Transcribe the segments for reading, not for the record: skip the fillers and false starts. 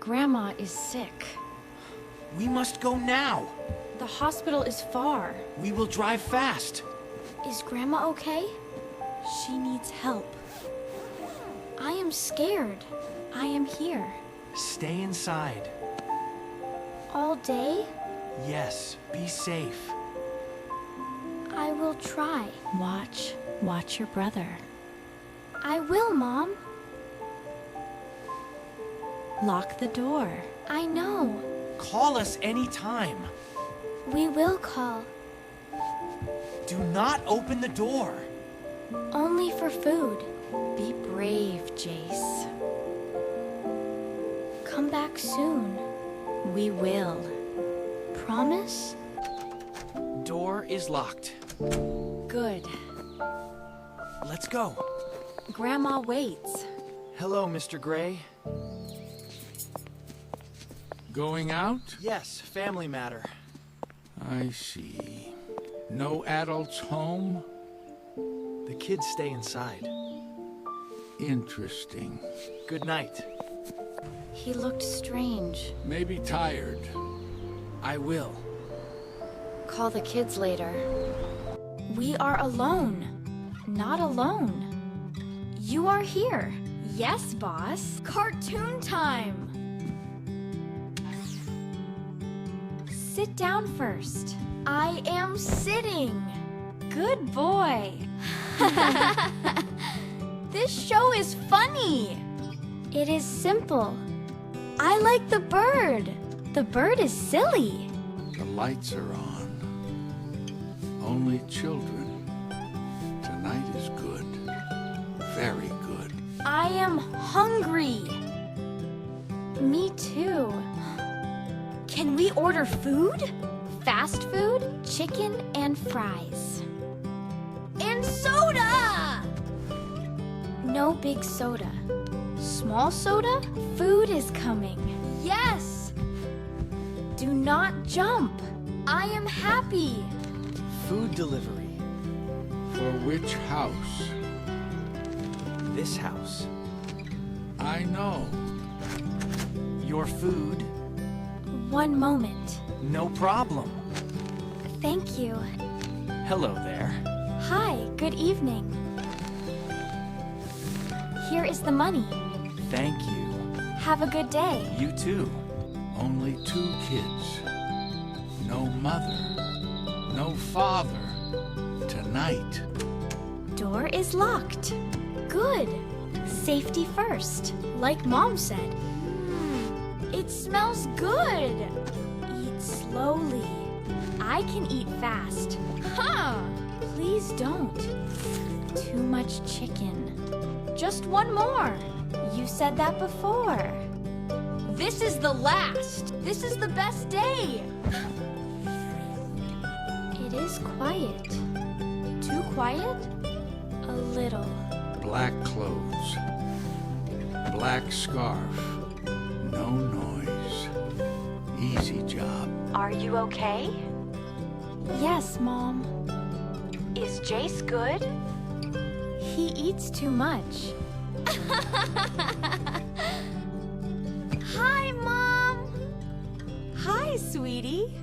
Grandma is sick. We must go now. The hospital is far. We will drive fast. Is Grandma okay? She needs help. I am scared. I am here. Stay inside. All day? Yes, be safe. I will try. Watch your brother. I will, Mom. Lock the door. I know. Call us anytime. We will call. Do not open the door. Only for food. Be brave, Jace. Come back soon. We will. Promise? Door is locked. Good. Let's go. Grandma waits. Hello, Mr. Gray. Going out? Yes, family matter. I see. No adults home? The kids stay inside. Interesting. Good night. He looked strange. Maybe tired. I will. Call the kids later. We are alone. Not alone. You are here. Yes, boss. Cartoon time! Sit down first. I am sitting. Good boy. This show is funny. It is simple. I like the bird. The bird is silly. The lights are on. Only children. Tonight is good. Very good. I am hungry. Me too. Can we order food? Fast food, chicken, and fries. And soda! No big soda. Small soda? Food is coming. Yes! Do not jump. I am happy. Food delivery. For which house? This house. I know. Your food. One moment. No problem. Thank you. Hello there. Hi, good evening. Here is the money. Thank you. Have a good day. You too. Only 2 kids. No mother. No father. Tonight. Door is locked. Good. Safety first, like Mom said. It smells good. Eat slowly. I can eat fast. Huh. Please don't. Too much chicken. Just one more. You said that before. This is the last. This is the best day. It is quiet. Too quiet? A little. Black clothes. Black scarf. No noise. Easy job. Are you okay? Yes, Mom. Is Jace good? He eats too much. Hi, Mom! Hi, sweetie.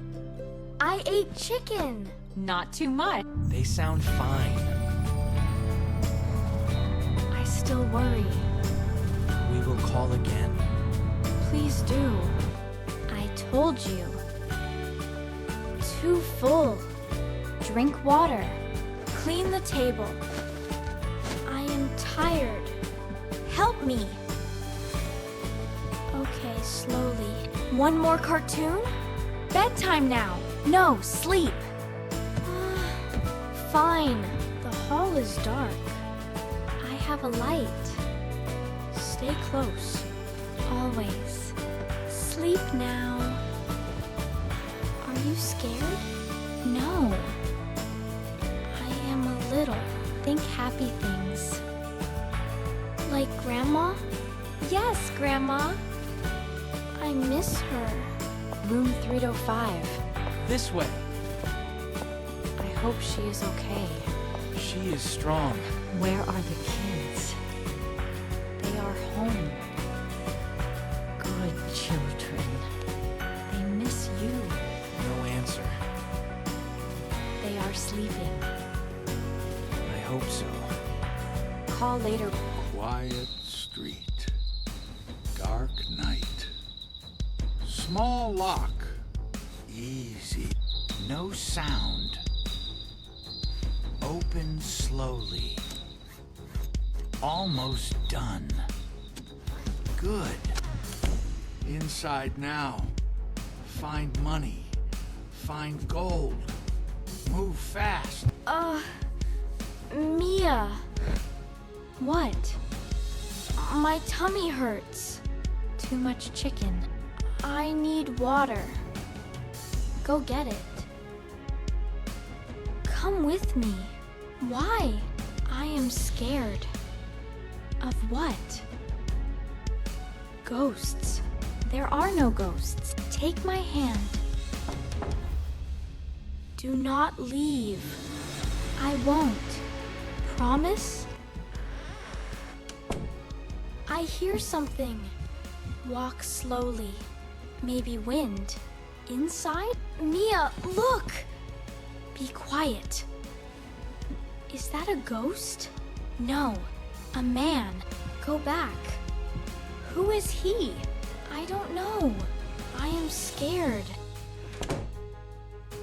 I ate chicken. Not too much. They sound fine. I still worry. We will call again. Please do. I told you. Too full. Drink water. Clean the table. I am tired. Help me. Okay, slowly. One more cartoon? Bedtime now. No, sleep. Fine. The hall is dark. I have a light. Stay close. Always. Sleep now. Are you scared? No. I am a little. Think happy things. Like Grandma? Yes, Grandma. I miss her. Room 305. This way. I hope she is okay. She is strong. Where are the kids? They are home. Good children. call later. Quiet street. Dark night. Small lock. Easy. No sound. Open slowly. Almost done. Good. Inside now. Find money. Find gold. Move fast. Mia. What? My tummy hurts. Too much chicken. I need water. Go get it. Come with me. Why? I am scared. Of what? Ghosts. There are no ghosts. Take my hand. Do not leave. I won't. Promise? I hear something. Walk slowly. Maybe wind. Inside? Mia, look! Be quiet. Is that a ghost? No, a man. Go back. Who is he? I don't know. I am scared.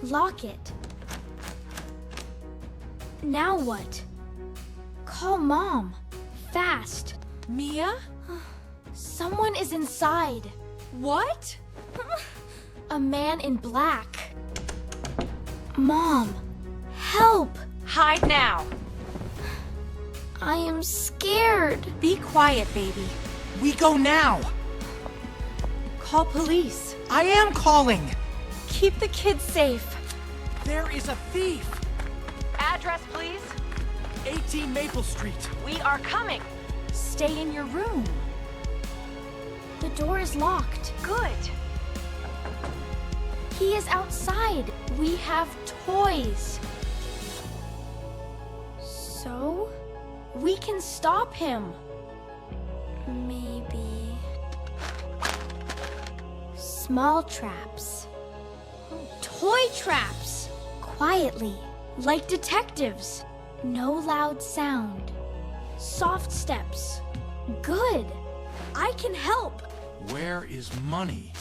Lock it. Now what? Call Mom. Fast. Mia? Someone is inside. What? A man in black. Mom, help! Hide now. I am scared. Be quiet, baby. We go now. Call police. I am calling. Keep the kids safe. There is a thief. Address, please. 18 Maple Street. We are coming. Stay in your room. The door is locked. Good. He is outside. We have toys. So, we can stop him. Maybe. Small traps. Toy traps. Quietly, like detectives. No loud sound. Soft steps. Good. I can help. Where is money?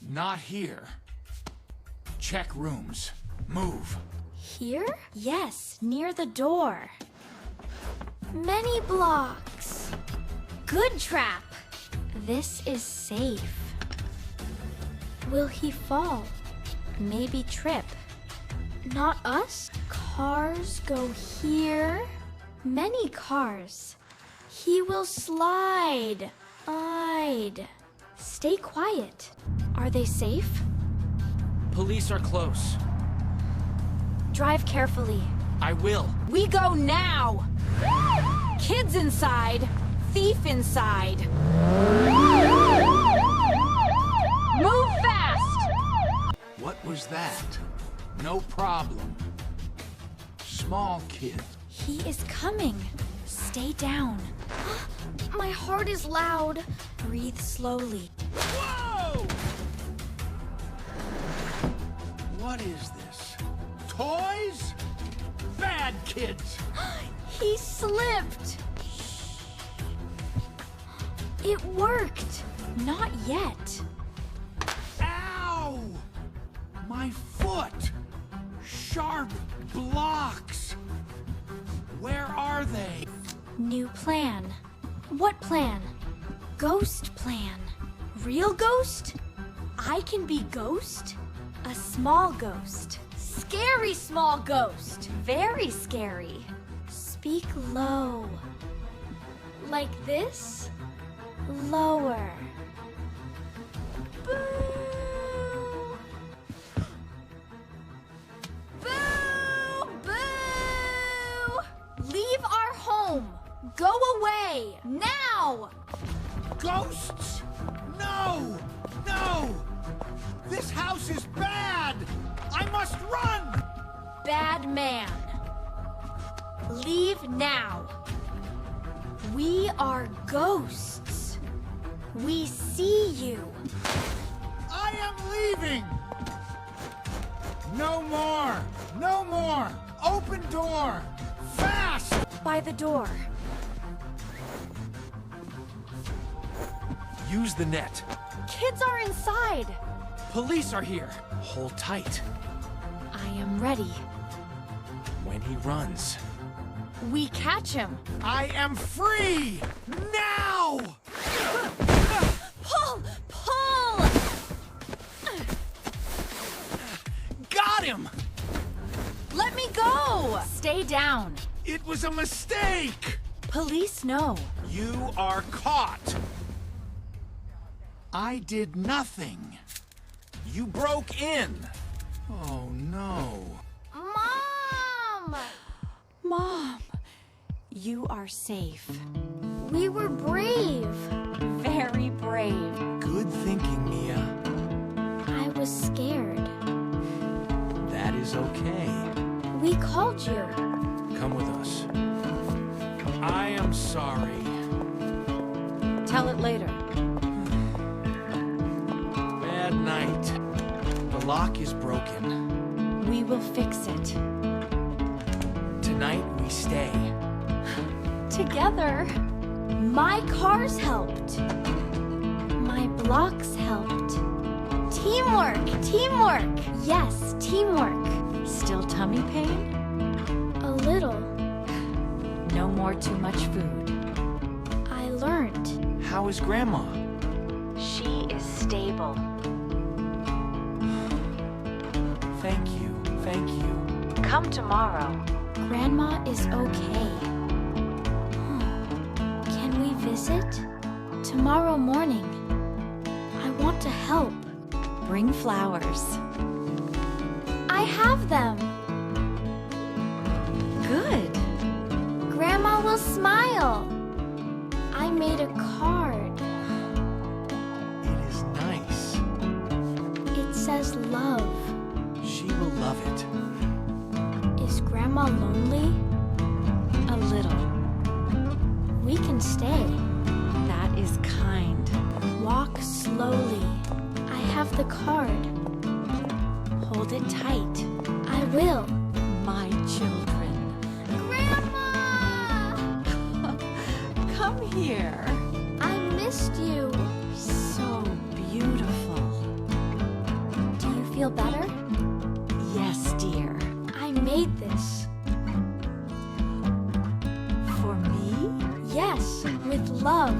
Not here. Check rooms. Move. Here? Yes, near the door. Many blocks. Good trap. This is safe. Will he fall? Maybe trip. Not us? Cars go here. Many cars. He will slide. I'd. Stay quiet. Are they safe? Police are close. Drive carefully. I will. We go now. Kids inside. Thief inside. Move fast. What was that? No problem. Small kid. He is coming. Stay down. My heart is loud. Breathe slowly. Whoa! What is this? Toys? Bad kids! He slipped. It worked. Not yet. Ow! My foot! Sharp blocks! Where are they? New plan. What plan? Ghost plan. Real ghost? I can be ghost? A small ghost. Scary small ghost. Very scary. Speak low. Like this? Lower. Boo! Boo! Boo! Leave our home. Go away. Now! Ghosts? No! No! This house is bad! I must run! Bad man. Leave now. We are ghosts. We see you. I am leaving! No more! No more! Open door! Fast! by the door. Use the net. Kids are inside. Police are here. Hold tight. I am ready. When he runs. We catch him. I am free! Now! Pull! Pull! Got him! Let me go! Stay down. It was a mistake! Police know. You are caught! I did nothing. You broke in. Oh no. Mom! Mom, you are safe. We were brave. Very brave. Good thinking, Mia. I was scared. That is okay. We called you. Come with us. I am sorry. Tell it later. Bad night. The lock is broken. We will fix it. Tonight we stay. Together. My cars helped. My blocks helped. Teamwork! Teamwork! Yes, teamwork. Still tummy pain? A little. No more too much food. I learned. How is Grandma? She is stable. Thank you. Thank you. Come tomorrow. Grandma is okay. Can we visit? Tomorrow morning. I want to help. Bring flowers. I have them. Good. Grandma will smile. I made a card. It is nice. It says love. She will love it. Is Grandma lonely? A little. We can stay. That is kind. Walk slowly. I have the card. Hold it tight. I will. My children. Grandma! Come here. I missed you. So beautiful. Do you feel better? Yes, dear. I made this. For me? Yes, with love.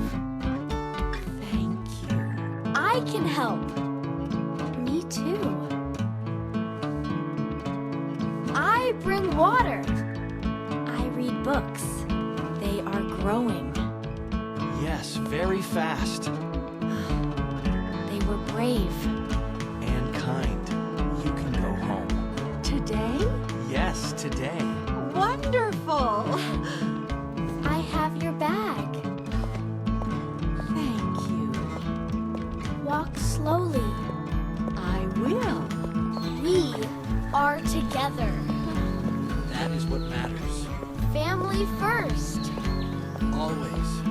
Thank you. I can help. Me too. I bring water. I read books. They are growing. Yes, very fast. They were brave. And kind. You can go home. Today? Yes, today. Wonderful. I have your bag. Thank you. Walk slowly. I will. We are together. That is what matters. Family first. Always.